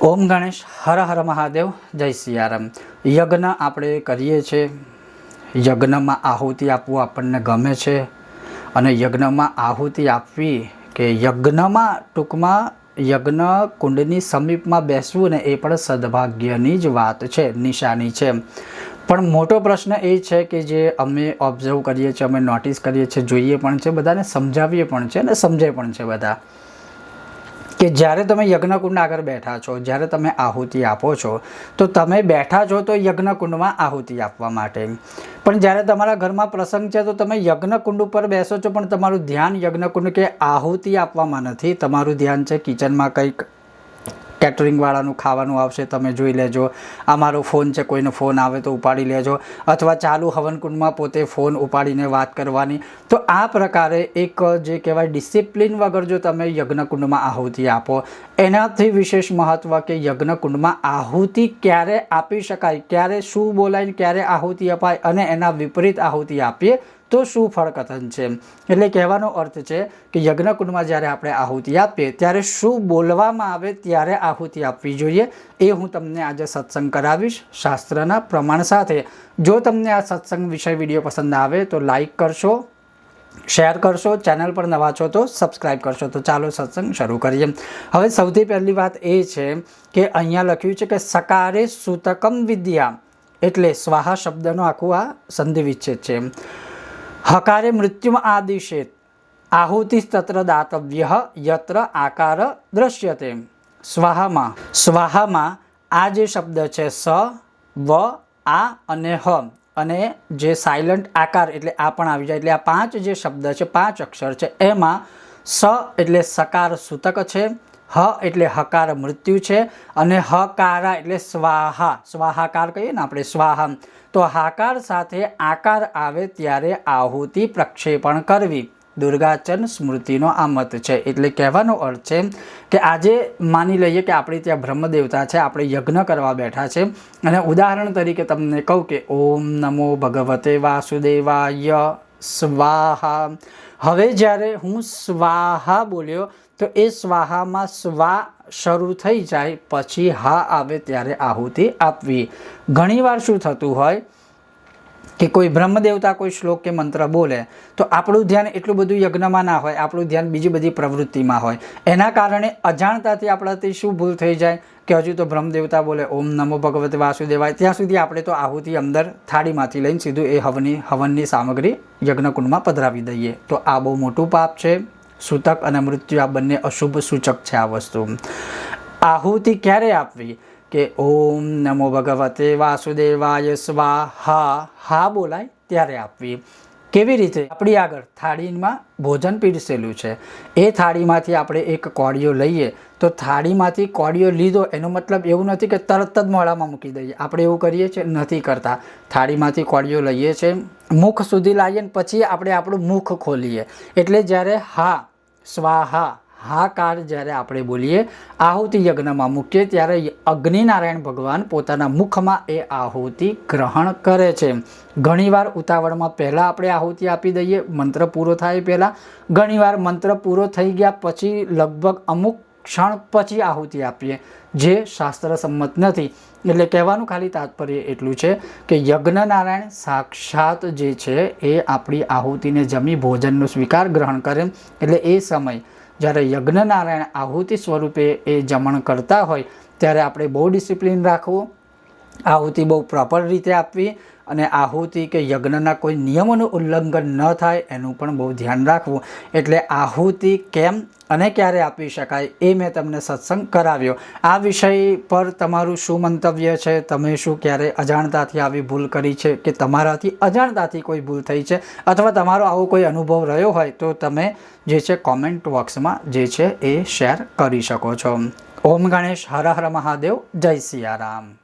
ઓમ ગણેશ હર હર મહાદેવ જય સિયારામ। યજ્ઞ આપણે કરીએ છીએ, યજ્ઞમાં આહુતિ આપવું આપણને ગમે છે અને યજ્ઞમાં આહુતિ આપવી કે યજ્ઞમાં ટૂંકમાં યજ્ઞ કુંડની સમીપમાં બેસવું ને એ પણ સદભાગ્યની જ વાત છે, નિશાની છે। પણ મોટો પ્રશ્ન એ છે કે જે અમે ઓબ્ઝર્વ કરીએ છીએ, અમે નોટિસ કરીએ છીએ, જોઈએ પણ છે, બધાને સમજાવીએ પણ છે અને સમજે પણ છે બધા, કે જ્યારે તમે યજ્ઞકુંડ આગળ બેઠા છો, જ્યારે તમે આહુતિ આપો છો તો તમે બેઠા છો તો યજ્ઞકુંડમાં આહુતિ આપવા માટે, પણ જ્યારે તમારા ઘરમાં પ્રસંગ છે તો તમે યજ્ઞકુંડ ઉપર બેસો છો પણ તમારું ધ્યાન યજ્ઞકુંડ કે આહુતિ આપવામાં નથી, તમારું ધ્યાન છે કિચનમાં કંઈક કેટરિંગવાળાનું ખાવાનું આવશે, તમે જોઈ લેજો, આ મારો ફોન છે, કોઈનો ફોન આવે તો ઉપાડી લેજો, અથવા ચાલુ હવનકુંડમાં પોતે ફોન ઉપાડીને વાત કરવાની। તો આ પ્રકારે એક જે કહેવાય ડિસિપ્લિન વગર જો તમે યજ્ઞકુંડમાં આહુતિ આપો, એનાથી વિશેષ મહત્ત્વ કે યજ્ઞકુંડમાં આહુતિ ક્યારે આપી શકાય, ક્યારે શું બોલાય, ક્યારે આહુતિ અપાય અને એના વિપરીત આહુતિ આપીએ તો શું ફળકથન છે। એટલે કહેવાનો અર્થ છે કે યજ્ઞકુંડમાં જ્યારે આપણે આહુતિ આપીએ ત્યારે શું બોલવામાં આવે ત્યારે આહુતિ આપવી જોઈએ, એ હું તમને આજે સત્સંગ કરાવીશ શાસ્ત્રના પ્રમાણ સાથે। જો તમને આ સત્સંગ વિષય વિડીયો પસંદ આવે તો લાઈક કરશો, શેર કરશો, ચેનલ પર નવા છો તો સબસ્ક્રાઈબ કરશો। તો ચાલો સત્સંગ શરૂ કરીએ। હવે સૌથી પહેલી વાત એ છે કે અહીંયા લખ્યું છે કે સકારે સૂતકમ વિદ્યા, એટલે સ્વાહા શબ્દનો આખું આ સંધિ વિચ્છેદ છે। હકારે મૃત્યુમ આદિશેત, આહુતિ તત્ર દાતવ્ય યત્ર આકાર દ્રશ્યતે। સ્વાહામાં આ જે શબ્દ છે સ, વ, આ અને હ, અને જે સાયલન્ટ આકાર એટલે આ પણ આવી જાય, એટલે આ પાંચ જે શબ્દ છે, પાંચ અક્ષર છે, એમાં સ એટલે સકાર સૂતક છે, હ એટલે હકાર મૃત્યુ છે અને હકારા એટલે સ્વાહા, સ્વાહાકાર કહીએ ને આપણે સ્વાહા, તો હાકાર સાથે આકાર આવે ત્યારે આહુતિ પ્રક્ષેપણ કરવી, દુર્ગાચન સ્મૃતિનો આ મત છે। એટલે કહેવાનો અર્થ છે કે આજે માની લઈએ કે આપણે ત્યાં બ્રહ્મદેવતા છે, આપણે યજ્ઞ કરવા બેઠા છે અને ઉદાહરણ તરીકે તમને કહું કે ઓમ નમો ભગવતે વાસુદેવાય સ્વાહા, હવે જ્યારે હું સ્વાહા બોલ્યો તો એ સ્વાહામાં સ્વા શરૂ થઈ જાય પછી હા આવે ત્યારે આહુતિ આપવી। ઘણીવાર શું થતું હોય કે કોઈ બ્રહ્મદેવતા કોઈ શ્લોક કે મંત્ર બોલે તો આપણું ધ્યાન એટલું બધું યજ્ઞમાં ના હોય, આપણું ધ્યાન બીજી બધી પ્રવૃત્તિમાં હોય, એના કારણે અજાણતાથી આપણાથી શું ભૂલ થઈ જાય કે હજુ તો બ્રહ્મદેવતા બોલે ઓમ નમો ભગવતે વાસુદેવાય, ત્યાં સુધી આપણે તો આહુતિ અંદર થાળીમાંથી લઈને સીધું એ હવનની સામગ્રી યજ્ઞકુંડમાં પધરાવી દઈએ, તો આ બહુ મોટું પાપ છે। સૂતક અને મૃત્યુ આ બંને અશુભ સૂચક છે આ વસ્તુ। આહુતિ ક્યારે આપવી કે ઓમ નમો ભગવતે વાસુદેવાય સ્વાહા, હા બોલાય ત્યારે આપવી। કેવી રીતે? આપણી આગળ થાળીમાં ભોજન પીરસેલું છે, એ થાળીમાંથી આપણે એક કોળિયો લઈએ તો થાળીમાંથી કોળિયો લીધો એનો મતલબ એવું નથી કે તરત જ મોઢામાં મૂકી દઈએ, આપણે એવું કરીએ છીએ, નથી કરતા। થાળીમાંથી કોળિયો લઈએ છીએ, મુખ સુધી લાવીએ ને પછી આપણે આપણું મુખ ખોલીએ, એટલે જ્યારે હા સ્વાહા હાકાર જ્યારે આપણે બોલીએ, આહુતિ યજ્ઞમાં મૂકીએ ત્યારે અગ્નિનારાયણ ભગવાન પોતાના મુખમાં એ આહુતિ ગ્રહણ કરે છે। ઘણીવાર ઉતાવળમાં પહેલાં આપણે આહુતિ આપી દઈએ, મંત્ર પૂરો થાય પહેલાં, ઘણીવાર મંત્ર પૂરો થઈ ગયા પછી લગભગ અમુક ક્ષણ પછી આહુતિ આપીએ, જે શાસ્ત્ર સંમત નથી। એટલે કહેવાનું ખાલી તાત્પર્ય એટલું છે કે યજ્ઞનારાયણ સાક્ષાત જે છે એ આપણી આહુતિને જમી ભોજનનો સ્વીકાર ગ્રહણ કરે, એટલે એ સમય જ્યારે યજ્ઞનારાયણ આહુતિ સ્વરૂપે એ જમણ કરતા હોય ત્યારે આપણે બહુ ડિસિપ્લિન રાખવું, આહુતિ બહુ પ્રોપર રીતે આપવી અને આહુતિ કે યજ્ઞના કોઈ નિયમોનું ઉલ્લંઘન ન થાય એનું પણ બહુ ધ્યાન રાખવું। એટલે આહુતિ કેમ અને ક્યારે આપી શકાય એ મેં તમને સત્સંગ કરાવ્યો। આ વિષય પર તમારું શું મંતવ્ય છે? તમે શું ક્યારે અજાણતાથી આવી ભૂલ કરી છે કે તમારાથી અજાણતાથી કોઈ ભૂલ થઈ છે, અથવા તમારો આવો કોઈ અનુભવ રહ્યો હોય તો તમે જે છે કોમેન્ટ બોક્સમાં જે છે એ શેર કરી શકો છો। ઓમ ગણેશ હર હર મહાદેવ જય સિયારામ।